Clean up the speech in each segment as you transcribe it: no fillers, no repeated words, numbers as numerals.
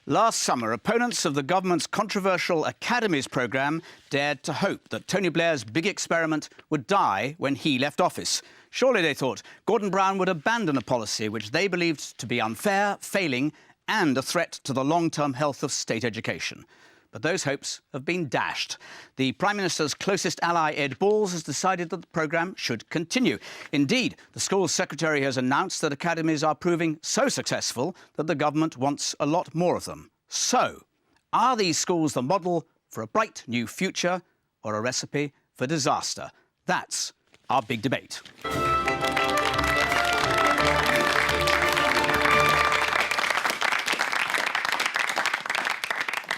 Last summer, opponents of the government's controversial Academies programme dared to hope that Tony Blair's big experiment would die when he left office. Surely, they thought, Gordon Brown would abandon a policy which they believed to be unfair, failing and a threat to the long-term health of state education. But those hopes have been dashed. The Prime Minister's closest ally, Ed Balls, has decided that the programme should continue. Indeed, the school's secretary has announced that academies are proving so successful that the government wants a lot more of them. So, are these schools the model for a bright new future or a recipe for disaster? That's our big debate.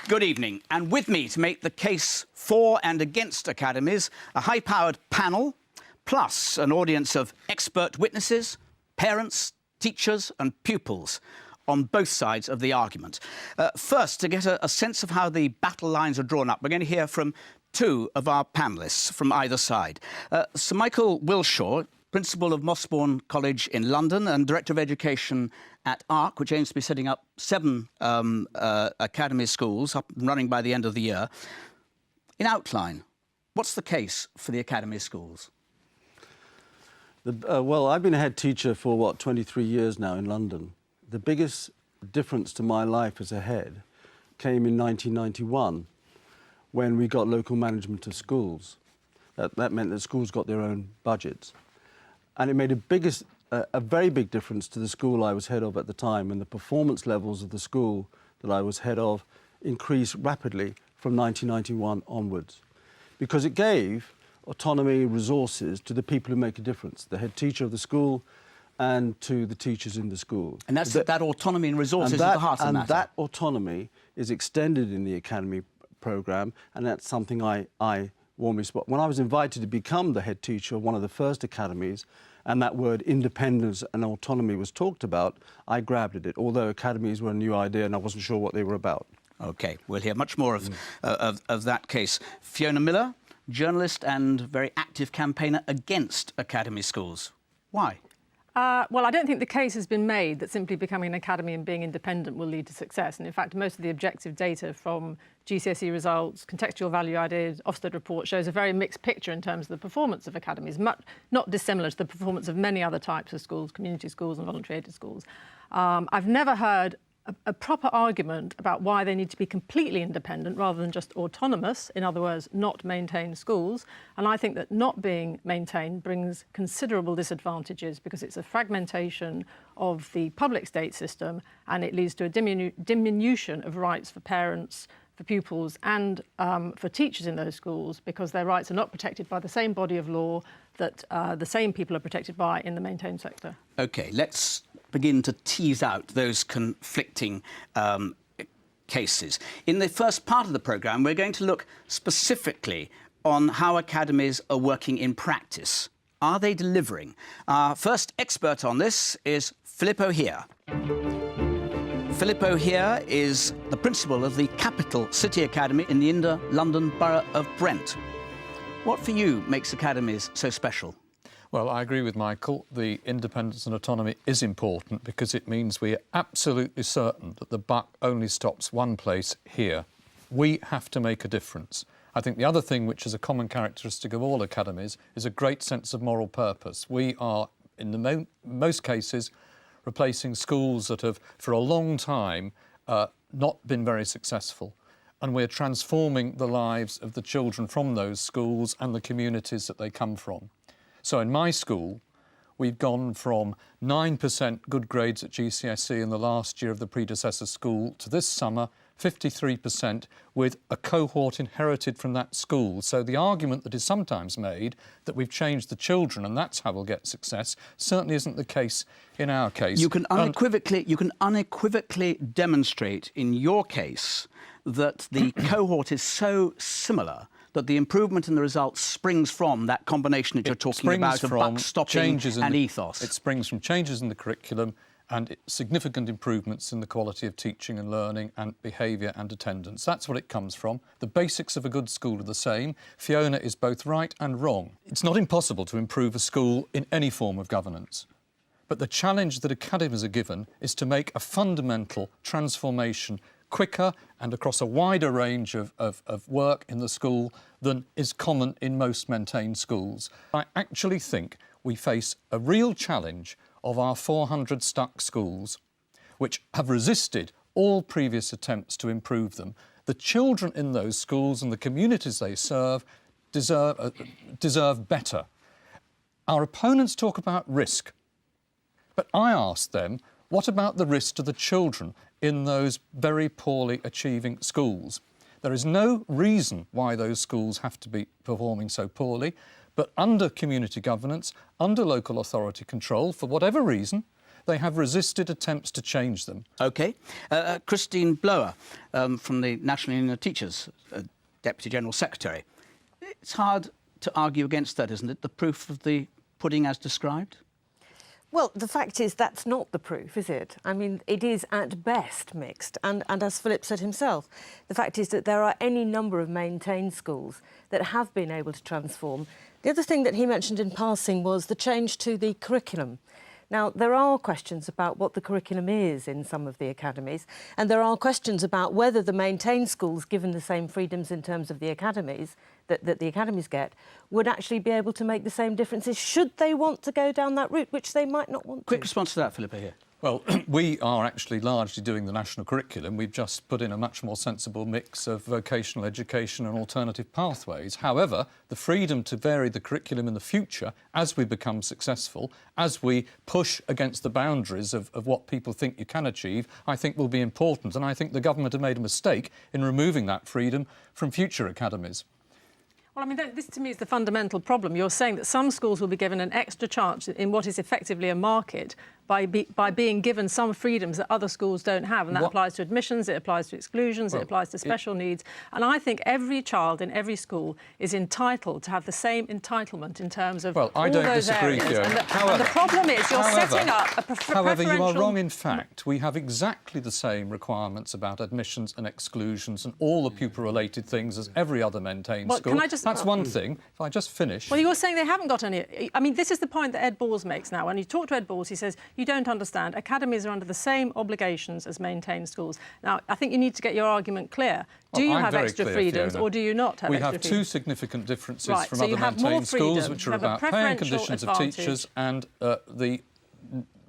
Good evening, and with me to make the case for and against academies, a high-powered panel, plus an audience of expert witnesses, parents, teachers and pupils on both sides of the argument. First, to get a sense of how the battle lines are drawn up, we're going to hear from two of our panellists from either side. Sir Michael Wilshaw, Principal of Mossbourne College in London and Director of Education at ARC, which aims to be setting up 7 academy schools up and running by the end of the year. In outline, what's the case for the academy schools? Well, I've been a head teacher for, 23 years now in London. The biggest difference to my life as a head came in 1991 when we got local management of schools. That meant that schools got their own budgets. And it made a very big difference to the school I was head of at the time, and the performance levels of the school that I was head of increased rapidly from 1991 onwards, because it gave autonomy, resources to the people who make a difference, the head teacher of the school and to the teachers in the school. And that's that autonomy and resources is the heart of the matter. And that autonomy is extended in the academy programme, and that's something I warmly support. When I was invited to become the head teacher of one of the first academies, and that word independence and autonomy was talked about, I grabbed at it, although academies were a new idea and I wasn't sure what they were about. OK, we'll hear much more of that case. Fiona Miller, journalist and very active campaigner against academy schools. Why? Well, I don't think the case has been made that simply becoming an academy and being independent will lead to success. And in fact, most of the objective data from GCSE results, contextual value added, Ofsted report shows a very mixed picture in terms of the performance of academies, not dissimilar to the performance of many other types of schools, community schools and voluntary aided schools. I've never heard a proper argument about why they need to be completely independent rather than just autonomous, in other words, not maintain schools. And I think that not being maintained brings considerable disadvantages because it's a fragmentation of the public state system and it leads to a diminution of rights for parents, for pupils and for teachers in those schools because their rights are not protected by the same body of law that the same people are protected by in the maintained sector. OK, let's begin to tease out those conflicting cases. In the first part of the programme, we're going to look specifically on how academies are working in practice. Are they delivering? Our first expert on this is Philip O'Hare. Philip O'Hare is the principal of the Capital City Academy in the Inner London Borough of Brent. What for you makes academies so special? Well, I agree with Michael. The independence and autonomy is important because it means we are absolutely certain that the buck only stops one place, here. We have to make a difference. I think the other thing which is a common characteristic of all academies is a great sense of moral purpose. We are, in the most cases, replacing schools that have, for a long time, not been very successful. And we're transforming the lives of the children from those schools and the communities that they come from. So in my school, we've gone from 9% good grades at GCSE in the last year of the predecessor school to this summer, 53% with a cohort inherited from that school. So the argument that is sometimes made that we've changed the children and that's how we'll get success certainly isn't the case in our case. You can unequivocally demonstrate in your case that the cohort is so similar that the improvement in the results springs from that combination that you're talking about of buck stopping and ethos. It springs from changes in the curriculum and significant improvements in the quality of teaching and learning and behaviour and attendance. That's what it comes from. The basics of a good school are the same. Fiona is both right and wrong. It's not impossible to improve a school in any form of governance. But the challenge that academies are given is to make a fundamental transformation quicker and across a wider range of work in the school than is common in most maintained schools. I actually think we face a real challenge of our 400 stuck schools, which have resisted all previous attempts to improve them. The children in those schools and the communities they serve deserve better. Our opponents talk about risk, but I ask them, what about the risk to the children in those very poorly achieving schools? There is no reason why those schools have to be performing so poorly, but under community governance, under local authority control, for whatever reason, they have resisted attempts to change them. OK. Christine Blower from the National Union of Teachers, Deputy General Secretary. It's hard to argue against that, isn't it? The proof of the pudding as described? Well, the fact is that's not the proof, is it? I mean, it is at best mixed. And as Philip said himself, the fact is that there are any number of maintained schools that have been able to transform. The other thing that he mentioned in passing was the change to the curriculum. Now, there are questions about what the curriculum is in some of the academies, and there are questions about whether the maintained schools, given the same freedoms in terms of the academies that the academies get, would actually be able to make the same differences should they want to go down that route, which they might not want to. Quick response to that, Philippa, here. Well, we are actually largely doing the national curriculum. We've just put in a much more sensible mix of vocational education and alternative pathways. However, the freedom to vary the curriculum in the future as we become successful, as we push against the boundaries of what people think you can achieve, I think will be important. And I think the government have made a mistake in removing that freedom from future academies. Well, I mean, this to me is the fundamental problem. You're saying that some schools will be given an extra chance in what is effectively a market by being given some freedoms that other schools don't have. And that applies to admissions, it applies to exclusions, it applies to special needs. And I think every child in every school is entitled to have the same entitlement in terms of all those areas. And the problem is you're setting up a preferential... However, you are wrong in fact. We have exactly the same requirements about admissions and exclusions and all the pupil-related things as every other maintained school. That's one thing. If I just finish... Well, you're saying they haven't got any... I mean, this is the point that Ed Balls makes now. When you talk to Ed Balls, he says, you don't understand. Academies are under the same obligations as maintained schools. Now, I think you need to get your argument clear. Do you have extra freedoms or do you not have extra freedoms? We have two significant differences from other maintained schools, which are about pay and conditions of teachers and the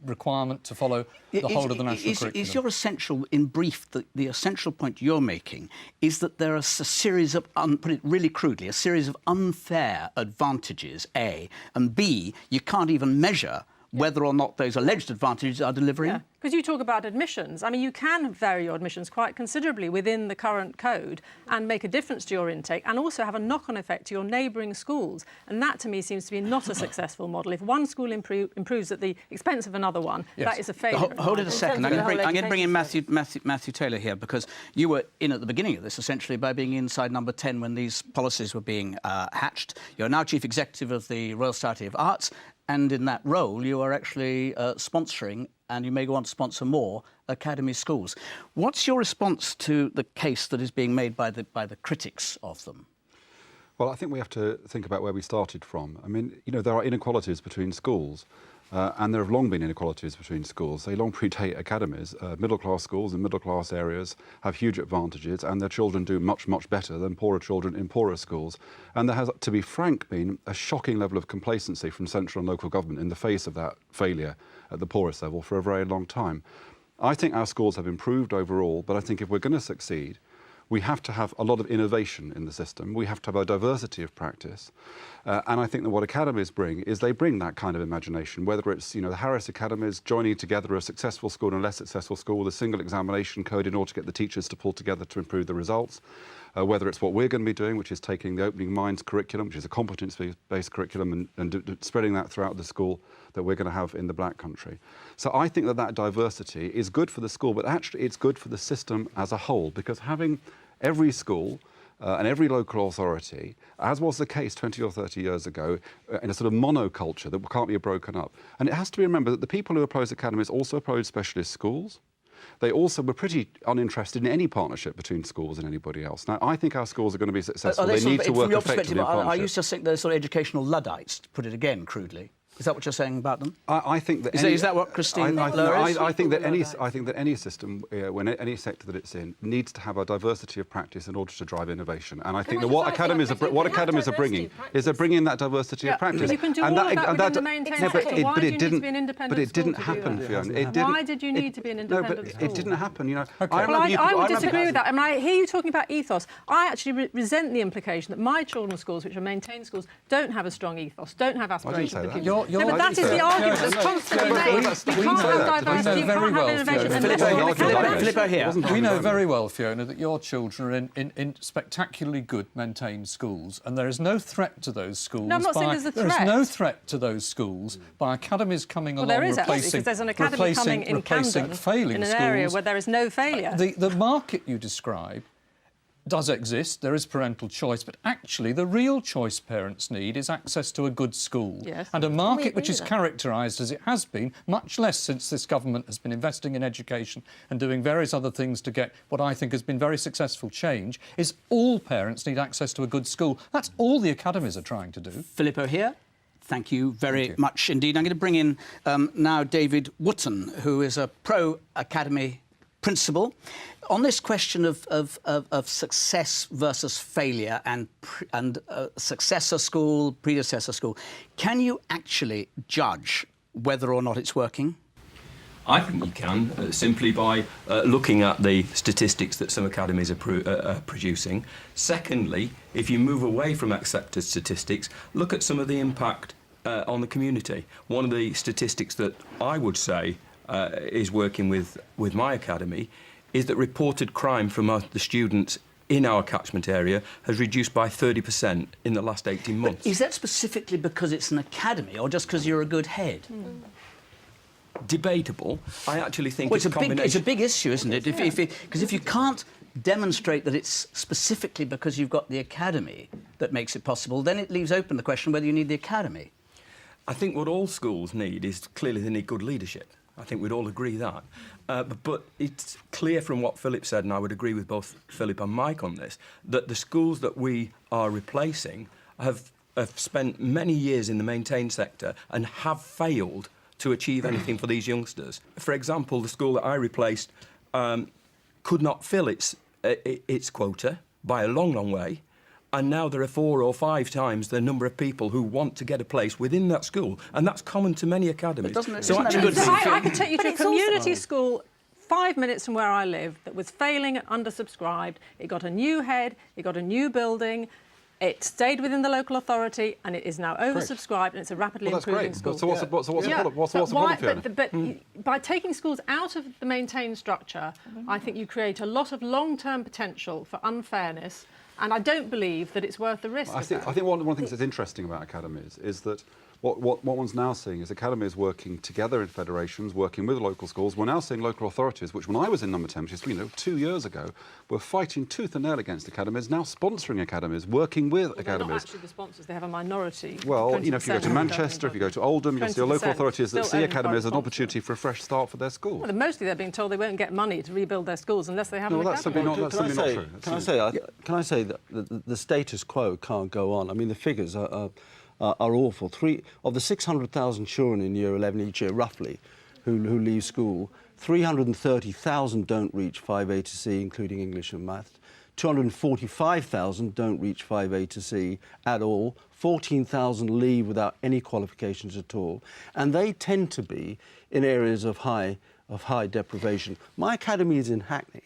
requirement to follow the whole of the national curriculum. Is your essential, in brief, the essential point you're making is that there are a series of, put it really crudely, a series of unfair advantages, A, and B, you can't even measure whether or not those alleged advantages are delivering? Yeah, because you talk about admissions. I mean, you can vary your admissions quite considerably within the current code and make a difference to your intake and also have a knock-on effect to your neighbouring schools. And that, to me, seems to be not a successful model. If one school improves at the expense of another one, that is a failure. Hold it a second. I'm going to bring in Matthew Taylor here, because you were in at the beginning of this, essentially, by being inside number 10 when these policies were being hatched. You're now Chief Executive of the Royal Society of Arts, and in that role, you are actually sponsoring, and you may go on to sponsor more, academy schools. What's your response to the case that is being made by the critics of them? Well, I think we have to think about where we started from. I mean, you know, there are inequalities between schools, and there have long been inequalities between schools. They long predate academies. Middle-class schools in middle-class areas have huge advantages, and their children do much, much better than poorer children in poorer schools. And there has, to be frank, been a shocking level of complacency from central and local government in the face of that failure at the poorest level for a very long time. I think our schools have improved overall, but I think if we're going to succeed, we have to have a lot of innovation in the system. We have to have a diversity of practice. And I think that what academies bring is they bring that kind of imagination, whether it's, you know, the Harris Academies joining together a successful school and a less successful school with a single examination code in order to get the teachers to pull together to improve the results, whether it's what we're going to be doing, which is taking the Opening Minds curriculum, which is a competence-based curriculum, and spreading that throughout the school that we're going to have in the Black Country. So I think that that diversity is good for the school, but actually it's good for the system as a whole, because having every school and every local authority, as was the case 20 or 30 years ago, in a sort of monoculture that can't be broken up. And it has to be remembered that the people who oppose academies also oppose specialist schools. They also were pretty uninterested in any partnership between schools and anybody else. Now, I think our schools are going to be successful. They need to work effectively in partnership. Are you just saying they're sort of educational Luddites, to put it again crudely? Is that what you're saying about them? I think that Is that what Christine Lower is? I think that any system, when any sector that it's in, needs to have a diversity of practice in order to drive innovation. And I think that what academies are bringing is they're bringing that diversity of practice. You can do all of that within the maintained sector. Why do you need to be an independent But it didn't school to do happen, that? Fiona. Why did you need to be an independent school? It didn't happen. You know, I would disagree with that. I mean, I hear you talking about ethos. I actually resent the implication that my children's schools, which are maintained schools, don't have a strong ethos, don't have aspirations for the future. No, but that is the argument that's constantly made. You can't have diversity, you can't have innovation unless you're an academy. Filippo here. We know very well, Fiona, that your children are in spectacularly good maintained schools, and there is no threat to those schools. No, I'm not saying there's a threat. There is no threat to those schools by academies coming along there is actually, replacing, because there's an academy coming in Camden, failing in an schools. area where there is no failure. The market you describe does exist, there is parental choice, but actually the real choice parents need is access to a good school. Yes. And a market which is characterised as it has been, much less since this government has been investing in education and doing various other things to get what I think has been very successful change, is all parents need access to a good school. That's all the academies are trying to do. Filippo here. Thank you very much indeed. I'm going to bring in now David Wootton, who is a pro-academy principal. On this question of success versus failure and successor school, predecessor school, can you actually judge whether or not it's working? I think you can, simply by looking at the statistics that some academies are producing. Secondly, if you move away from accepted statistics, look at some of the impact on the community. One of the statistics that I would say is working with my academy is that reported crime from the students in our catchment area has reduced by 30% in the last 18 months. But is that specifically because it's an academy or just because you're a good head? Debatable. I actually think Well, it's a combination. it's a big issue, isn't it? Because if you can't demonstrate that it's specifically because you've got the academy that makes it possible, then it leaves open the question whether you need the academy. I think what all schools need is clearly they need good leadership. I think we'd all agree that. But it's clear from what Philip said, and I would agree with both Philip and Mike on this, that the schools that we are replacing have spent many years in the maintained sector and have failed to achieve anything for these youngsters. For example, the school that I replaced could not fill its quota by a long, long way. And now there are 4 or 5 times the number of people who want to get a place within that school. And that's common to many academies. I could take you to a community school 5 minutes from where I live that was failing and undersubscribed. It got a new head, it got a new building, it stayed within the local authority, and it is now oversubscribed, and it's a rapidly improving school. So what's the problem, Fiona? But by taking schools out of the maintained structure, I think you create a lot of long-term potential for unfairness. And I don't believe that it's worth the risk. I think one of the things that's interesting about academies is that what one's now seeing is academies working together in federations, working with local schools. We're now seeing local authorities, which when I was in Number 10, which is 2 years ago, were fighting tooth and nail against academies, now sponsoring academies, working with academies. They're not actually the sponsors, they have a minority. Well, if you go to Manchester, if you go to Oldham, you'll see local authorities that see academies as an opportunity for a fresh start for their school. Well, mostly they're being told they won't get money to rebuild their schools unless they have an academy. That's simply not true. Can I say that the status quo can't go on? I mean, the figures are awful. Of the 600,000 children in Year 11 each year, roughly, who leave school, 330,000 don't reach 5A to C, including English and maths. 245,000 don't reach 5A to C at all. 14,000 leave without any qualifications at all. And they tend to be in areas of high deprivation. My academy is in Hackney.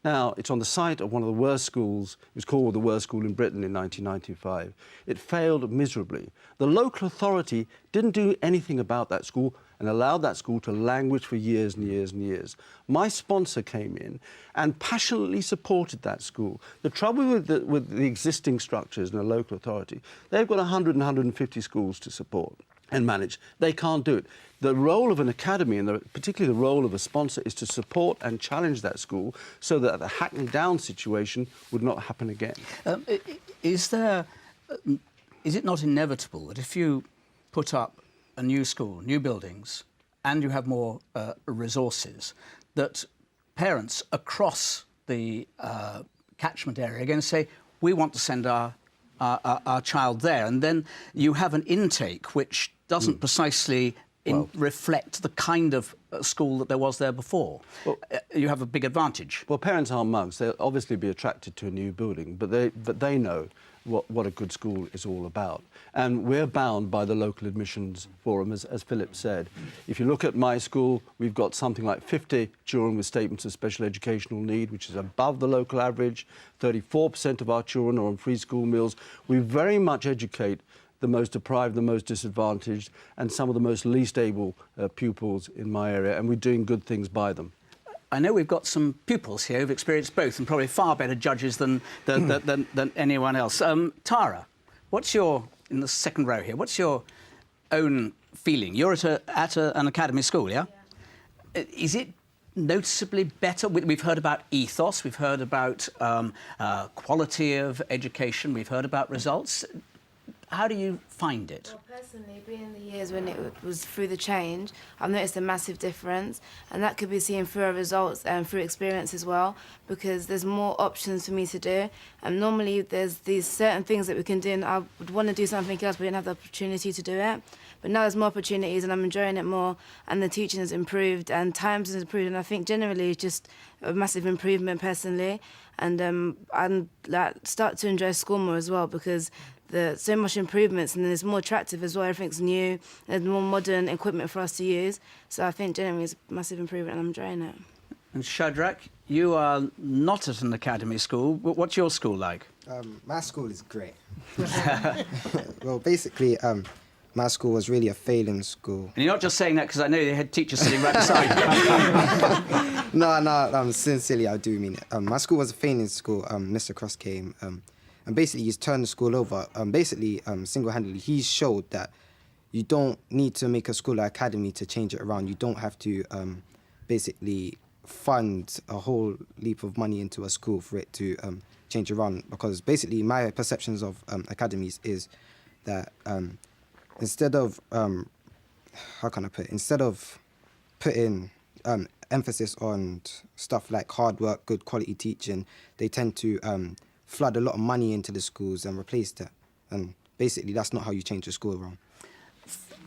Now, it's on the site of one of the worst schools. It was called the worst school in Britain in 1995. It failed miserably. The local authority didn't do anything about that school and allowed that school to languish for years and years and years. My sponsor came in and passionately supported that school. The trouble with the existing structures in a local authority, they've got 100 and 150 schools to support and manage. They can't do it. The role of an academy, and particularly the role of a sponsor, is to support and challenge that school so that the Hackney Down situation would not happen again. Is it not inevitable that if you put up a new school, new buildings, and you have more resources, that parents across the catchment area are going to say, we want to send our child there, and then you have an intake which doesn't precisely reflect the kind of school that there was there before. Well, you have a big advantage. Well, parents aren't mugs. They'll obviously be attracted to a new building, but they know what a good school is all about. And we're bound by the local admissions forum, as Philip said. If you look at my school, we've got something like 50 children with statements of special educational need, which is above the local average. 34% of our children are on free school meals. We very much educate the most deprived, the most disadvantaged, and some of the most least able pupils in my area, and we're doing good things by them. I know we've got some pupils here who've experienced both and probably far better judges than anyone else. Tara, in the second row here, what's your own feeling? You're at an academy school, yeah? Is it noticeably better? We've heard about ethos, we've heard about quality of education, we've heard about results. How do you find it? Well, personally, being in the years when it was through the change, I've noticed a massive difference, and that could be seen through our results and through experience as well, because there's more options for me to do. And normally there's these certain things that we can do, and I would want to do something else, but I didn't have the opportunity to do it. But now there's more opportunities, and I'm enjoying it more, and the teaching has improved, and times has improved, and I think generally it's just a massive improvement personally. And I'm start to enjoy school more as well, because there's so much improvements, and then it's more attractive as well. Everything's new, there's more modern equipment for us to use. So I think generally it's a massive improvement, and I'm enjoying it. And Shadrach, you are not at an academy school. What's your school like? My school is great. Well, basically, my school was really a failing school. And you're not just saying that because I know the head teacher's sitting right beside you. No, sincerely, I do mean it. My school was a failing school. Mr. Cross came, and basically he's turned the school over. Single-handedly, he showed that you don't need to make a school like Academy to change it around. You don't have to basically fund a whole leap of money into a school for it to change around. Because basically my perceptions of Academies is that instead of, how can I put it, instead of putting emphasis on stuff like hard work, good quality teaching, they tend to flood a lot of money into the schools and replace that. And basically, that's not how you change a school around.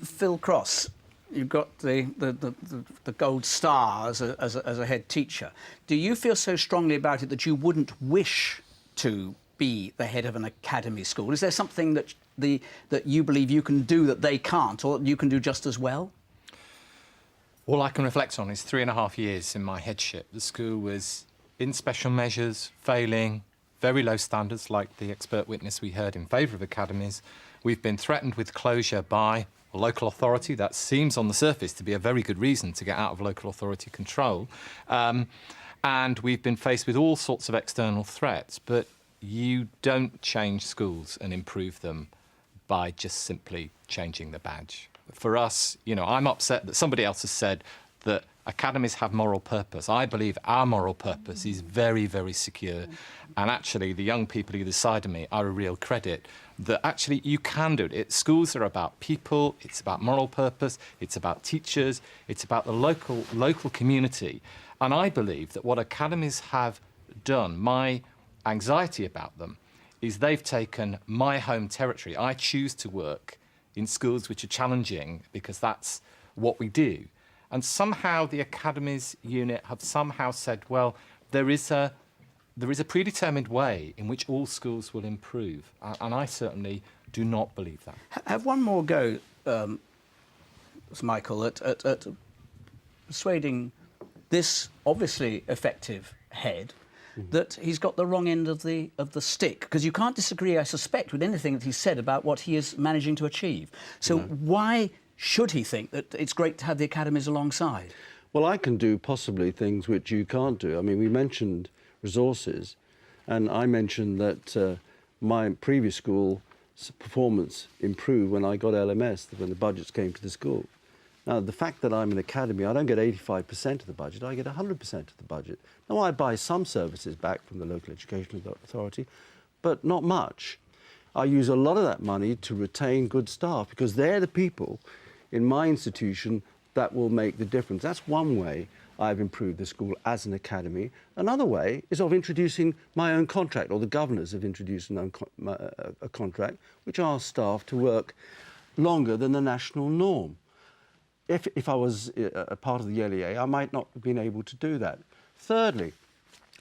Phil Cross, you've got the gold star as a head teacher. Do you feel so strongly about it that you wouldn't wish to be the head of an academy school? Is there something that you believe you can do that they can't, or you can do just as well? All I can reflect on is 3.5 years in my headship. The school was in special measures, failing, very low standards, like the expert witness we heard in favour of academies. We've been threatened with closure by a local authority. That seems on the surface to be a very good reason to get out of local authority control. And we've been faced with all sorts of external threats. But you don't change schools and improve them by just simply changing the badge. For us, I'm upset that somebody else has said that academies have moral purpose. I believe our moral purpose is very, very secure. And actually, the young people either side of me are a real credit that actually you can do it. Schools are about people, it's about moral purpose, it's about teachers, it's about the local community. And I believe that what academies have done, my anxiety about them, is they've taken my home territory. I choose to work in schools which are challenging because that's what we do. And somehow the Academies unit have somehow said, well, there is a predetermined way in which all schools will improve. And I certainly do not believe that. Have one more go, Michael, at persuading this obviously effective head that he's got the wrong end of the stick, because you can't disagree, I suspect, with anything that he's said about what he is managing to achieve. So why should he think that it's great to have the academies alongside? Well, I can do possibly things which you can't do. I mean, we mentioned resources, and I mentioned that my previous school's performance improved when I got LMS, when the budgets came to the school. Now, the fact that I'm an academy, I don't get 85% of the budget, I get 100% of the budget. Now, I buy some services back from the local education authority, but not much. I use a lot of that money to retain good staff, because they're the people in my institution that will make the difference. That's one way I've improved the school as an academy. Another way is of introducing my own contract, or the governors have introduced a contract, which asks staff to work longer than the national norm. If I was a part of the LEA, I might not have been able to do that. Thirdly,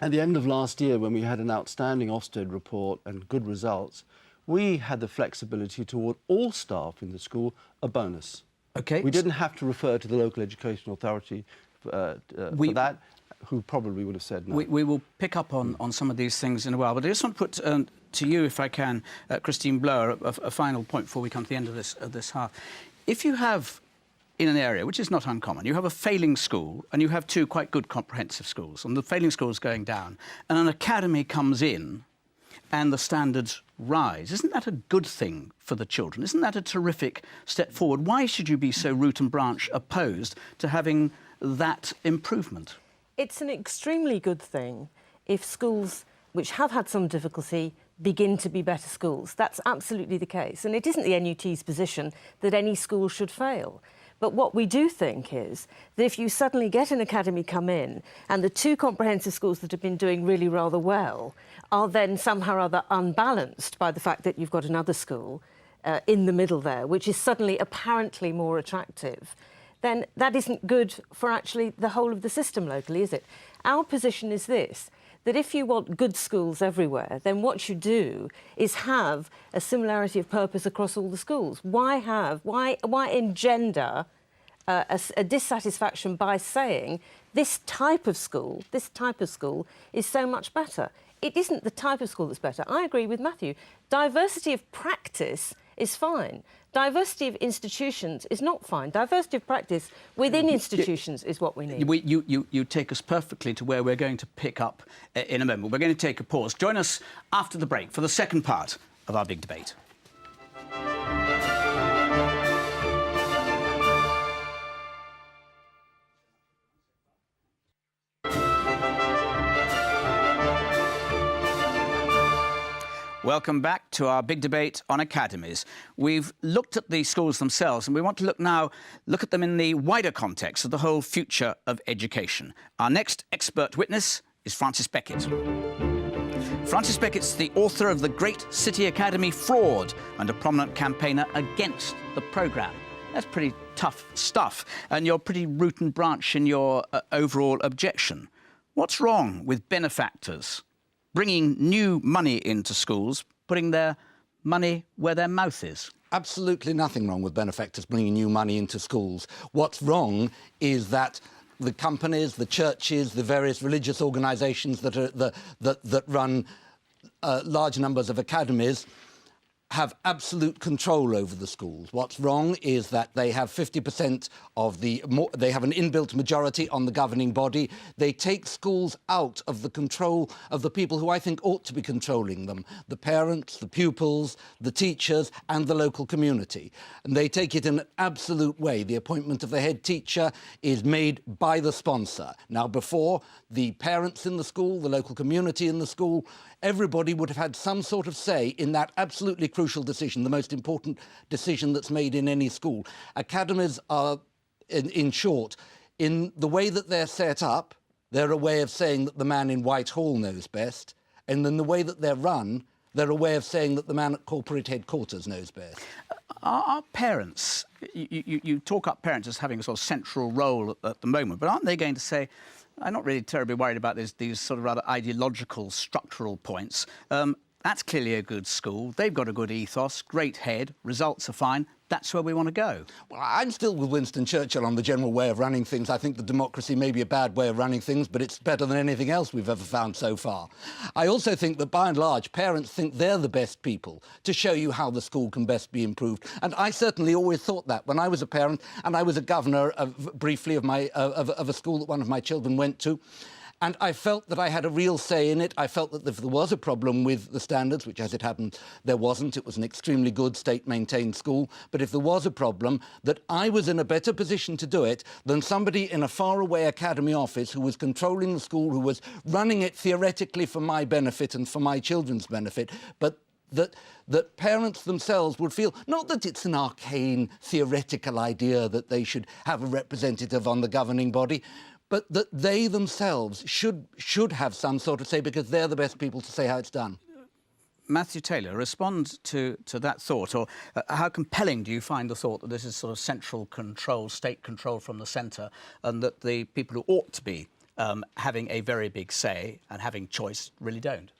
at the end of last year, when we had an outstanding Ofsted report and good results, we had the flexibility to award all staff in the school a bonus. OK. We didn't have to refer to the local education authority for that, who probably would have said no. We will pick up on some of these things in a while, but I just want to put to you, if I can, Christine Blower, a final point before we come to the end of this half. If you have, in an area, which is not uncommon, you have a failing school and you have two quite good comprehensive schools, and the failing school is going down, and an academy comes in and the standards rise, isn't that a good thing for the children? Isn't that a terrific step forward? Why should you be so root and branch opposed to having that improvement? It's an extremely good thing if schools which have had some difficulty begin to be better schools. That's absolutely the case. And it isn't the NUT's position that any school should fail. But what we do think is that if you suddenly get an academy come in and the two comprehensive schools that have been doing really rather well are then somehow or other unbalanced by the fact that you've got another school in the middle there, which is suddenly apparently more attractive, then that isn't good for actually the whole of the system locally, is it? Our position is this, that if you want good schools everywhere, then what you do is have a similarity of purpose across all the schools. Why engender a dissatisfaction by saying this type of school is so much better? It isn't the type of school that's better. I agree with Matthew. Diversity of practice is fine. Diversity of institutions is not fine. Diversity of practice within institutions is what we need. You take us perfectly to where we're going to pick up in a moment. We're going to take a pause. Join us after the break for the second part of our big debate. Welcome back to our big debate on academies. We've looked at the schools themselves, and we want to look at them in the wider context of the whole future of education. Our next expert witness is Francis Beckett. Francis Beckett's the author of The Great City Academy Fraud and a prominent campaigner against the programme. That's pretty tough stuff, and you're pretty root and branch in your overall objection. What's wrong with benefactors bringing new money into schools, putting their money where their mouth is? Absolutely nothing wrong with benefactors bringing new money into schools. What's wrong is that the companies, the churches, the various religious organisations that run large numbers of academies have absolute control over the schools. What's wrong is that they have 50% of they have an inbuilt majority on the governing body. They take schools out of the control of the people who I think ought to be controlling them, the parents, the pupils, the teachers and the local community. And they take it in an absolute way. The appointment of the head teacher is made by the sponsor. Now, before, the parents in the school, the local community in the school, everybody would have had some sort of say in that absolutely crucial decision, the most important decision that's made in any school. Academies are, in short, in the way that they're set up, they're a way of saying that the man in Whitehall knows best, and in the way that they're run, they're a way of saying that the man at corporate headquarters knows best. Are parents, you talk up parents as having a sort of central role at the moment, but aren't they going to say, I'm not really terribly worried about these sort of rather ideological, structural points. That's clearly a good school. They've got a good ethos, great head, results are fine. That's where we want to go. Well, I'm still with Winston Churchill on the general way of running things. I think the democracy may be a bad way of running things, but it's better than anything else we've ever found so far. I also think that, by and large, parents think they're the best people to show you how the school can best be improved. And I certainly always thought that when I was a parent and I was a governor briefly of a school that one of my children went to. And I felt that I had a real say in it. I felt that if there was a problem with the standards, which as it happened, there wasn't, it was an extremely good state-maintained school, but if there was a problem, that I was in a better position to do it than somebody in a faraway academy office who was controlling the school, who was running it theoretically for my benefit and for my children's benefit, but that parents themselves would feel, not that it's an arcane theoretical idea that they should have a representative on the governing body, but that they themselves should have some sort of say, because they're the best people to say how it's done. Matthew Taylor, respond to that thought, or how compelling do you find the thought that this is sort of central control, state control from the centre, and that the people who ought to be having a very big say and having choice really don't?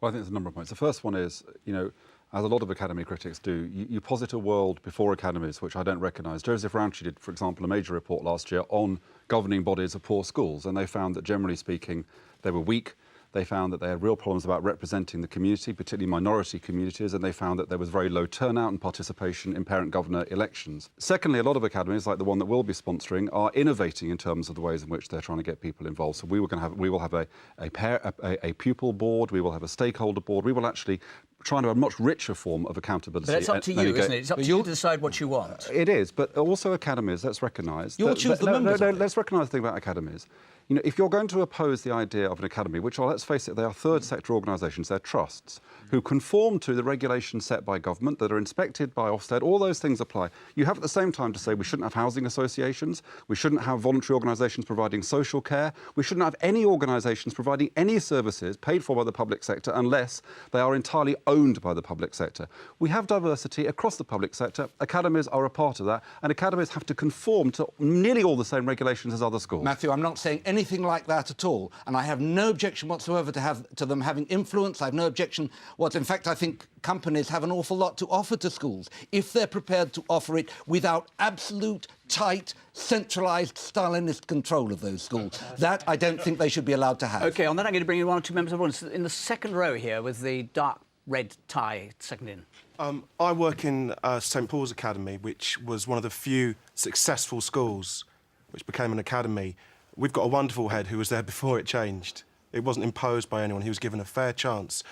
Well, I think there's a number of points. The first one is, you know, as a lot of academy critics do, you posit a world before academies which I don't recognise. Joseph Rowntree did, for example, a major report last year on governing bodies of poor schools, and they found that, generally speaking, they were weak. They found that they had real problems about representing the community, particularly minority communities, and they found that there was very low turnout and participation in parent-governor elections. Secondly, a lot of academies, like the one that we'll be sponsoring, are innovating in terms of the ways in which they're trying to get people involved. So we will have a pupil board, we will have a stakeholder board, we will actually try to have a much richer form of accountability. But it's up to you, isn't it? It's up to you to decide what you want. It is, but also academies, let's recognise... You'll choose the members. No, let's recognise the thing about academies. You know, if you're going to oppose the idea of an academy, which are, let's face it, they are third sector organisations, they're trusts, who conform to the regulations set by government, that are inspected by Ofsted, all those things apply. You have at the same time to say we shouldn't have housing associations, we shouldn't have voluntary organisations providing social care, we shouldn't have any organisations providing any services paid for by the public sector unless they are entirely owned by the public sector. We have diversity across the public sector, academies are a part of that, and academies have to conform to nearly all the same regulations as other schools. Matthew, I'm not saying anything like that at all, and I have no objection whatsoever to them having influence. I have no objection in fact, I think companies have an awful lot to offer to schools if they're prepared to offer it without absolute, tight, centralised, Stalinist control of those schools. That I don't think they should be allowed to have. OK, on that I'm going to bring in one or two members of the audience. In the second row here with the dark red tie, second in. I work in St Paul's Academy, which was one of the few successful schools which became an academy. We've got a wonderful head who was there before it changed. It wasn't imposed by anyone. He was given a fair chance.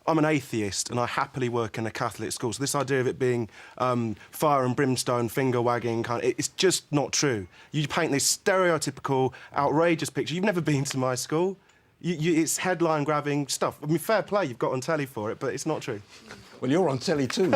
I'm an atheist and I happily work in a Catholic school. So this idea of it being fire and brimstone, finger-wagging, it's just not true. You paint this stereotypical, outrageous picture. You've never been to my school. It's headline-grabbing stuff. I mean, fair play, you've got on telly for it, but it's not true. Well, you're on telly too.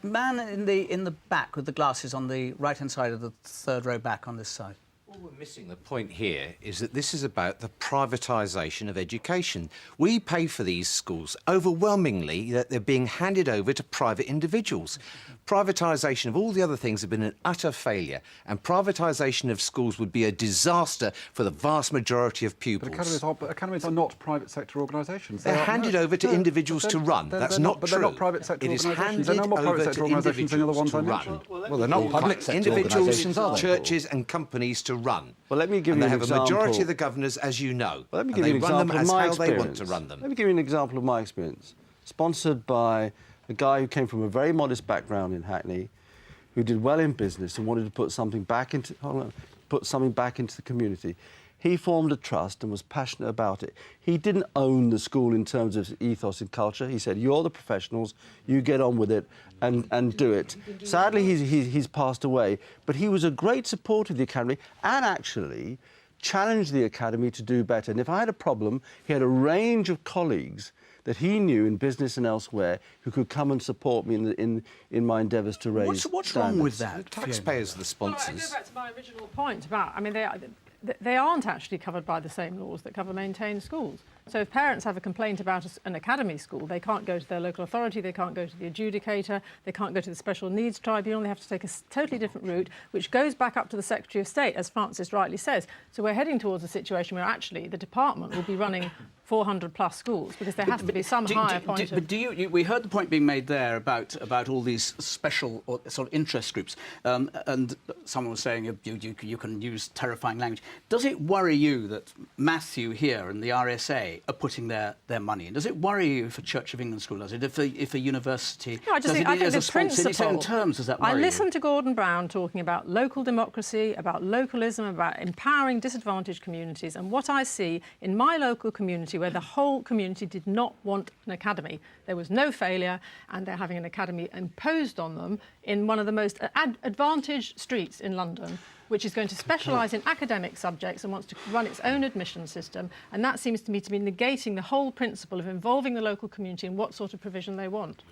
Man in the back with the glasses on the right-hand side of the third row back on this side. All we're missing the point here is that this is about the privatisation of education. We pay for these schools overwhelmingly that they're being handed over to private individuals. Privatisation of all the other things have been an utter failure, and privatisation of schools would be a disaster for the vast majority of pupils. But academies are not private sector organisations. They're handed over to individuals to run. That's not true. But they're not private sector organisations. It is handed over to individuals to run. Well, they're not public sector individuals, organisations, are they? churches and companies to run. Well, let me give you an example. They have a majority of the governors, as you know. Well, let me give you an example of my experience. They want to run them. Let me give you an example of my experience. Sponsored by a guy who came from a very modest background in Hackney, who did well in business and wanted to put something back into the community. He formed a trust and was passionate about it. He didn't own the school in terms of ethos and culture. He said, "You're the professionals. You get on with it and do it." Sadly, he's passed away, but he was a great supporter of the academy and actually challenged the academy to do better. And if I had a problem, he had a range of colleagues that he knew in business and elsewhere who could come and support me in my endeavours to raise What's wrong with that? The taxpayers are the sponsors. I go back to my original point about, I mean, they aren't actually covered by the same laws that cover maintained schools. So if parents have a complaint about an academy school, they can't go to their local authority, they can't go to the adjudicator, they can't go to the special needs tribunal, they have to take a totally different route, which goes back up to the Secretary of State, as Francis rightly says. So we're heading towards a situation where actually the department will be running 400+ schools, because there has to be some higher point of... But we heard the point being made there about all these special or sort of interest groups, and someone was saying you can use terrifying language. Does it worry you that Matthew here and the RSA are putting their money in? Does it worry you if a Church of England school does it? If a university I think the principle, in its own terms, does that worry you? I listened to Gordon Brown talking about local democracy, about localism, about empowering disadvantaged communities, and what I see in my local community, where the whole community did not want an academy. There was no failure, and they're having an academy imposed on them in one of the most advantaged streets in London, which is going to specialise in academic subjects and wants to run its own admission system. And that seems to me to be negating the whole principle of involving the local community in what sort of provision they want.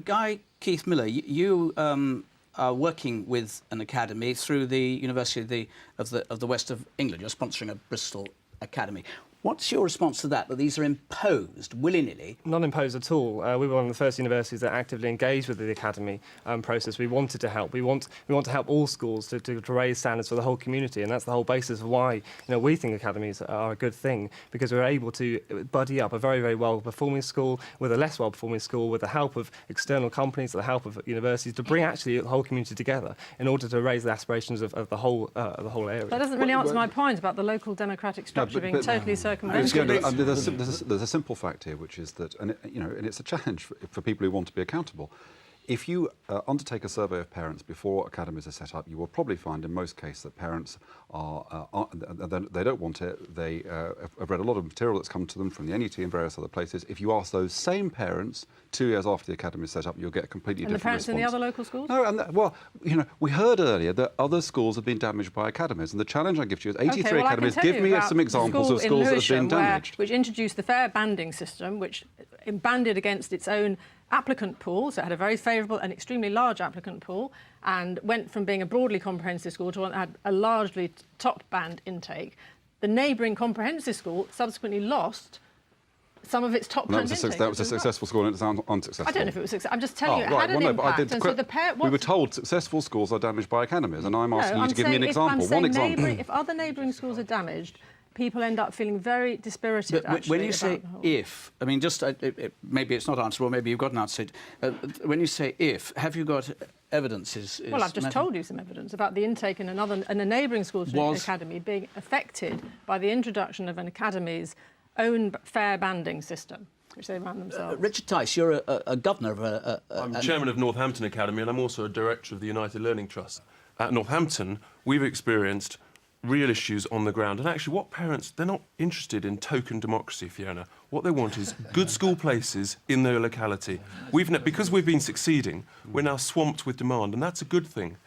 Guy Keith Miller, you are working with an academy through the University of the West of England. You're sponsoring a Bristol academy. What's your response to that these are imposed willy-nilly? Not imposed at all. We were one of the first universities that actively engaged with the Academy process. We wanted to help. We want to help all schools to raise standards for the whole community, and that's the whole basis of why we think academies are a good thing, because we're able to buddy up a very, very well-performing school with a less well-performing school, with the help of external companies, the help of universities, to bring actually the whole community together in order to raise the aspirations of the whole area. That doesn't really answer my point about the local democratic structure being totally circumvented. There's a simple fact here, which is that, and it's a challenge for people who want to be accountable. If you undertake a survey of parents before academies are set up, you will probably find in most cases that parents they don't want it. They have read a lot of material that's come to them from the NET and various other places. If you ask those same parents 2 years after the academy is set up, you'll get a completely different response. And the parents in the other local schools? No, and we heard earlier that other schools have been damaged by academies, and the challenge I give to you is 83 academies. Give me some examples of schools that have been damaged. Which introduced the fair banding system, which banded against its own applicant pool, so it had a very favourable and extremely large applicant pool, and went from being a broadly comprehensive school to one that had a largely top band intake. The neighbouring comprehensive school subsequently lost some of its top band intake. That was a successful school and it's unsuccessful. I don't know if it was successful. I'm just telling you, it had an impact. We were told successful schools are damaged by academies, and I'm asking you to give me an example. One example. If other neighbouring schools are damaged, people end up feeling very dispirited. But when you say if, I mean, just maybe it's not answerable, maybe you've got an answer. When you say if, have you got evidence? Well, I've just told you some evidence about the intake in a neighbouring school to an academy being affected by the introduction of an academy's own fair banding system, which they ran themselves. Richard Tice, you're a governor of I'm chairman of Northampton Academy, and I'm also a director of the United Learning Trust. At Northampton, we've experienced real issues on the ground. And actually, what parents, they're not interested in token democracy, Fiona. What they want is good school places in their locality. Because we've been succeeding, we're now swamped with demand, and that's a good thing.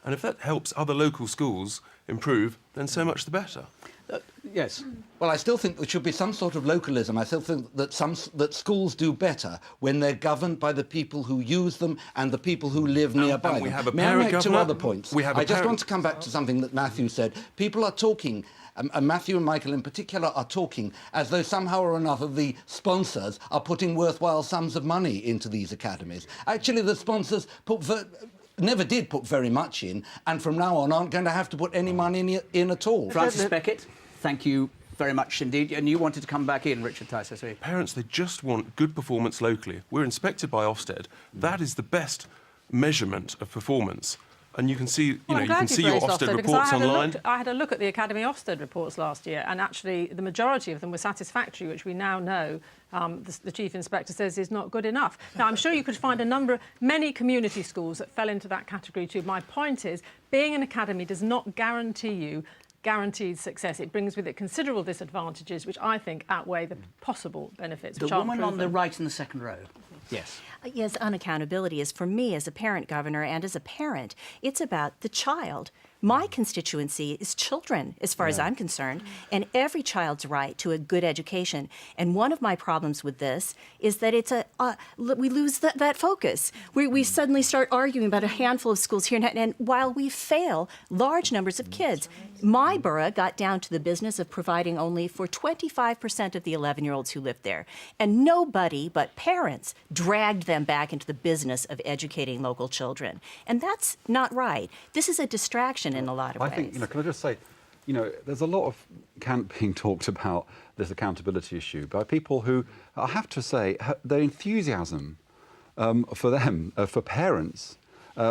And if that helps other local schools improve, then so much the better. Yes. Well, I still think there should be some sort of localism. I still think that schools do better when they're governed by the people who use them and the people who live nearby. We have a May I make two other points? I just want to come back to something that Matthew said. People are talking, and Matthew and Michael in particular are talking as though somehow or another the sponsors are putting worthwhile sums of money into these academies. Actually, the sponsors never did put very much in, and from now on aren't going to have to put any money in at all. Francis Beckett, thank you very much indeed. And you wanted to come back in, Richard Tice, I see. Parents, they just want good performance locally. We're inspected by Ofsted. That is the best measurement of performance. And you can see, you can see your Ofsted reports online. I had a look at the Academy Ofsted reports last year, and actually the majority of them were satisfactory, which we now know the Chief Inspector says is not good enough. Now, I'm sure you could find many community schools that fell into that category too. My point is, being an academy does not guarantee you guaranteed success. It brings with it considerable disadvantages, which I think outweigh the possible benefits. The woman on the right in the second row. Yes. Yes, unaccountability is, for me as a parent governor and as a parent, it's about the child. My constituency is children, as far as I'm concerned, and every child's right to a good education. And one of my problems with this is that we lose that focus. We suddenly start arguing about a handful of schools here, and while we fail large numbers of kids. My borough got down to the business of providing only for 25% of the 11-year-olds who lived there. And nobody but parents dragged them back into the business of educating local children. And that's not right. This is a distraction in a lot of ways. I think, can I just say, there's a lot of being talked about this accountability issue by people who, I have to say, their enthusiasm for them, for parents,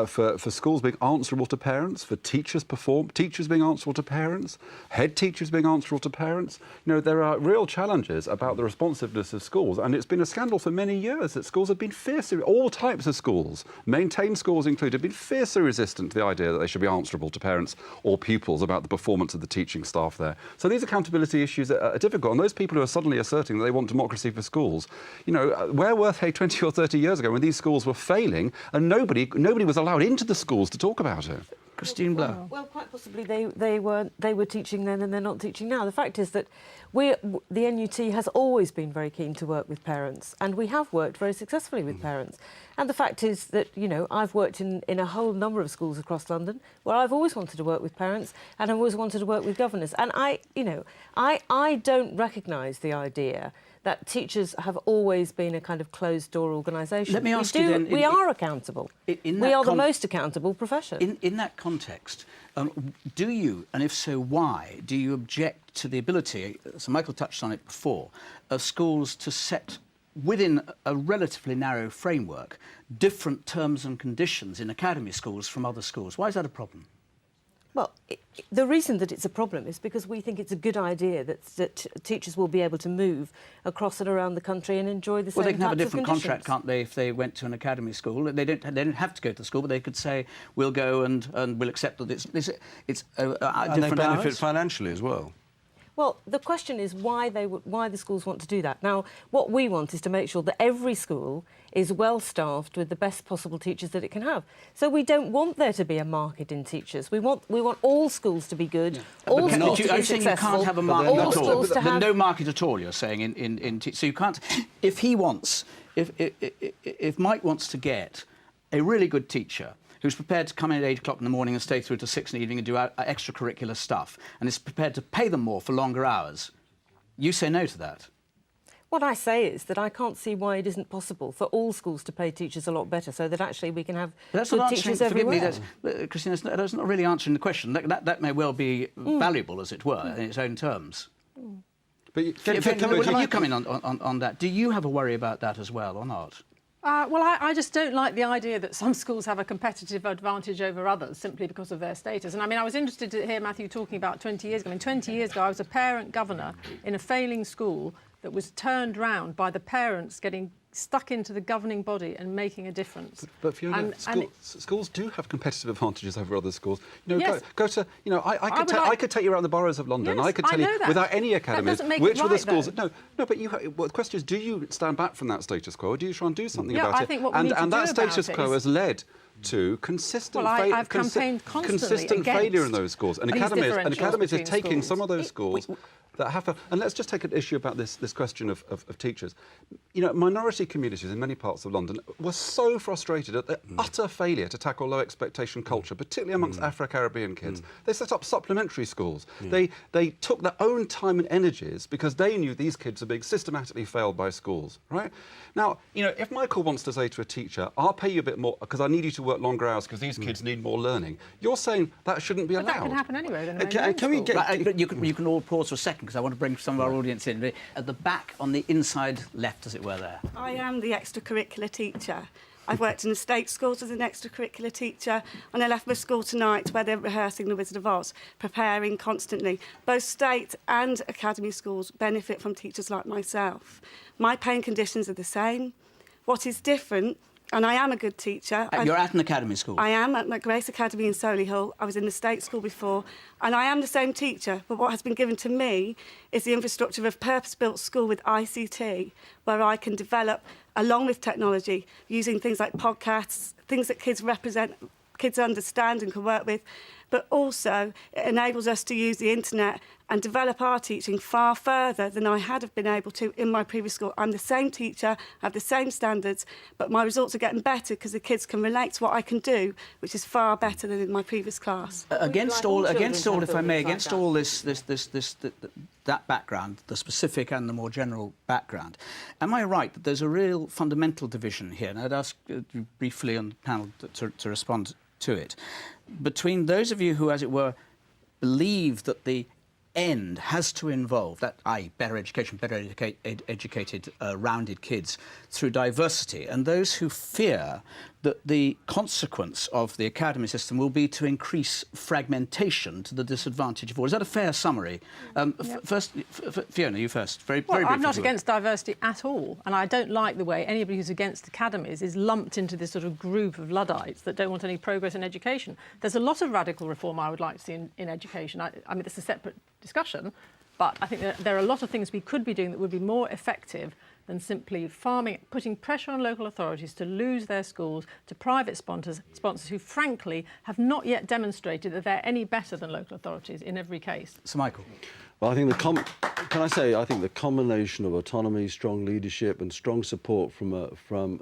for schools being answerable to parents, for teachers being answerable to parents, head teachers being answerable to parents. There are real challenges about the responsiveness of schools, and it's been a scandal for many years that schools have been fiercely, all types of schools, maintained schools included, have been fiercely resistant to the idea that they should be answerable to parents or pupils about the performance of the teaching staff there. So these accountability issues are difficult, and those people who are suddenly asserting that they want democracy for schools, where were they 20 or 30 years ago when these schools were failing and nobody was allowed into the schools to talk about it? Christine Blair. Well, quite possibly they were teaching then and they're not teaching now. The fact is that the NUT has always been very keen to work with parents, and we have worked very successfully with parents. And the fact is that, you know, I've worked in a whole number of schools across London where I've always wanted to work with parents and I've always wanted to work with governors. And I don't recognise the idea that teachers have always been a kind of closed-door organisation. Let me ask you then... We are accountable. We are the most accountable profession. In that context, do you, and if so, why, do you object to the ability, so Michael touched on it before, of schools to set, within a relatively narrow framework, different terms and conditions in academy schools from other schools? Why is that a problem? Well, the reason that it's a problem is because we think it's a good idea that teachers will be able to move across and around the country and enjoy the same Well, they can have a types of different conditions. contract, can't they, if they went to an academy school? They don't have to go to the school, but they could say, we'll go and we'll accept that it's different and they benefit hours. financially as well. Well, the question is why the schools want to do that. Now, what we want is to make sure that every school is well staffed with the best possible teachers that it can have. So we don't want there to be a market in teachers. We want all schools to be good, all schools to be Are you saying you successful, can't have a market all at all? schools to have... No market at all, you're saying, so you can't... If he wants... If Mike wants to get a really good teacher who's prepared to come in at 8 o'clock in the morning and stay through to 6 in the evening and do extracurricular stuff, and is prepared to pay them more for longer hours, you say no to that? What I say is that I can't see why it isn't possible for all schools to pay teachers a lot better so that actually we can have good teachers everywhere. Christina, that's not really answering the question. That may well be valuable, as it were, in its own terms. But can you come in on that? Do you have a worry about that as well, or not? Well, I just don't like the idea that some schools have a competitive advantage over others simply because of their status. And I mean, I was interested to hear Matthew talking about 20 years ago. I mean, 20 years ago, I was a parent governor in a failing school that was turned round by the parents getting stuck into the governing body and making a difference. But Fiona, schools do have competitive advantages over other schools. You know, yes. go to, you know, I could take you around the boroughs of London. Yes, I could tell you that. without any academies which were the schools. Though. No, but well, the question is, do you stand back from that status quo, or do you try and do something yeah, about I it? Think what we need to And do that status about quo has led to consistent, I've campaigned consistent failure in those schools. And Academies is taking some of those schools that have and let's just take an issue about this question of teachers. You know, minority communities in many parts of London were so frustrated at the utter failure to tackle low expectation culture, particularly amongst Afro-Caribbean kids. They set up supplementary schools. They took their own time and energies because they knew these kids are being systematically failed by schools, right? Now, you know, if Michael wants to say to a teacher, I'll pay you a bit more because I need you to work longer hours because these kids need more learning, you're saying that shouldn't be allowed. But that can happen anyway. Then Can we get... But you can all pause for a second because I want to bring some of our audience in. At the back, on the inside left, as it were, there. I am the extracurricular teacher. I've worked in the state schools as an extracurricular teacher, and I left my school tonight where they're rehearsing The Wizard of Oz, preparing constantly. Both state and academy schools benefit from teachers like myself. My pay and conditions are the same. What is different, and I am a good teacher. You're at an academy school? I am at Grace Academy in Solihull. I was in the state school before, and I am the same teacher, but what has been given to me is the infrastructure of a purpose-built school with ICT, where I can develop, along with technology, using things like podcasts, things that kids understand and can work with, but also it enables us to use the internet and develop our teaching far further than I had have been able to in my previous school. I'm the same teacher, I have the same standards, but my results are getting better because the kids can relate to what I can do, which is far better than in my previous class. Against all, if I may, against all that background, the specific and the more general background, am I right that there's a real fundamental division here? And I'd ask you briefly on the panel to respond to it. Between those of you who, as it were, believe that the end has to involve that, i.e. better education, better educated, rounded kids through diversity, and those who fear that the consequence of the academy system will be to increase fragmentation to the disadvantage of all. Is that a fair summary? First, Fiona, you first. Very briefly. I'm not against diversity at all, and I don't like the way anybody who's against academies is lumped into this sort of group of Luddites that don't want any progress in education. There's a lot of radical reform I would like to see in education. I mean, it's a separate discussion, but I think there are a lot of things we could be doing that would be more effective than simply putting pressure on local authorities to lose their schools to private sponsors who, frankly, have not yet demonstrated that they're any better than local authorities in every case. Sir Michael. Well, I think I think the combination of autonomy, strong leadership and strong support from a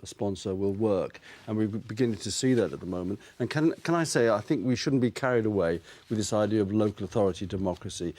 sponsor will work. And we're beginning to see that at the moment. And can I say, I think we shouldn't be carried away with this idea of local authority democracy.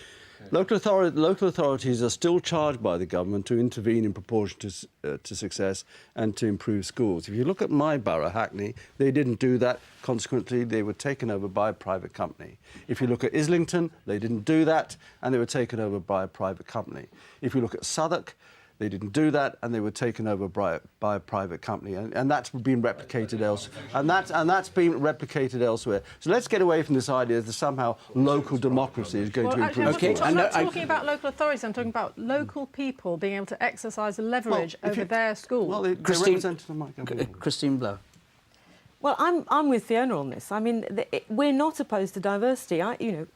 Local authorities are still charged by the government to intervene in proportion to success and to improve schools. If you look at my borough, Hackney, they didn't do that. Consequently, they were taken over by a private company. If you look at Islington, they didn't do that, and they were taken over by a private company. If you look at Southwark, they didn't do that, and they were taken over by a private company, and that's been replicated elsewhere. And that's been replicated elsewhere. So let's get away from this idea that somehow local democracy is going to improve. I'm not talking about local authorities. I'm talking about local people being able to exercise leverage over their schools. Well, Christine Blow. Well, I'm with Fiona on this. I mean, we're not opposed to diversity.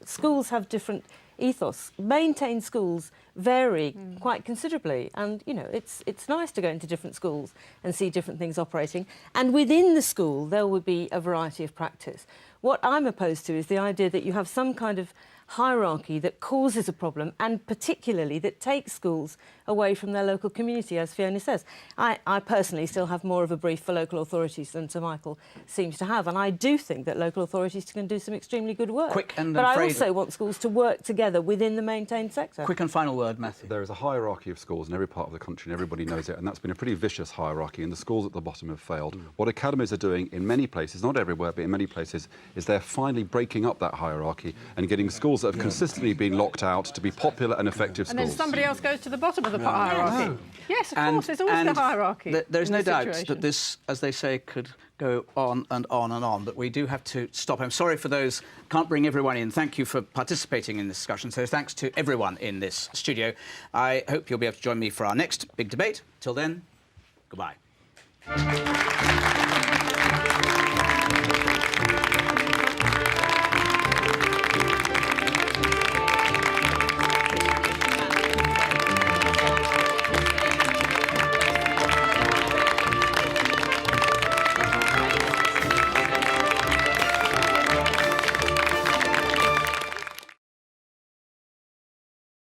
Schools have different ethos. Maintained schools vary quite considerably, and it's nice to go into different schools and see different things operating. And within the school, there will be a variety of practice. What I'm opposed to is the idea that you have some kind of hierarchy that causes a problem, and particularly that takes schools away from their local community, as Fiona says. I personally still have more of a brief for local authorities than Sir Michael seems to have, and I do think that local authorities can do some extremely good work. But I also want schools to work together within the maintained sector. Quick and final word, Matthew. There is a hierarchy of schools in every part of the country, and everybody knows it, and that's been a pretty vicious hierarchy, and the schools at the bottom have failed. What academies are doing in many places, not everywhere, but in many places, is they're finally breaking up that hierarchy and getting schools that have consistently been locked out to be popular and effective schools. And then somebody else goes to the bottom of the hierarchy. No. Yes, of course, there's always the hierarchy. There's no doubt that this, as they say, could go on and on and on, but we do have to stop. I'm sorry for those, can't bring everyone in. Thank you for participating in this discussion. So thanks to everyone in this studio. I hope you'll be able to join me for our next big debate. Till then, goodbye.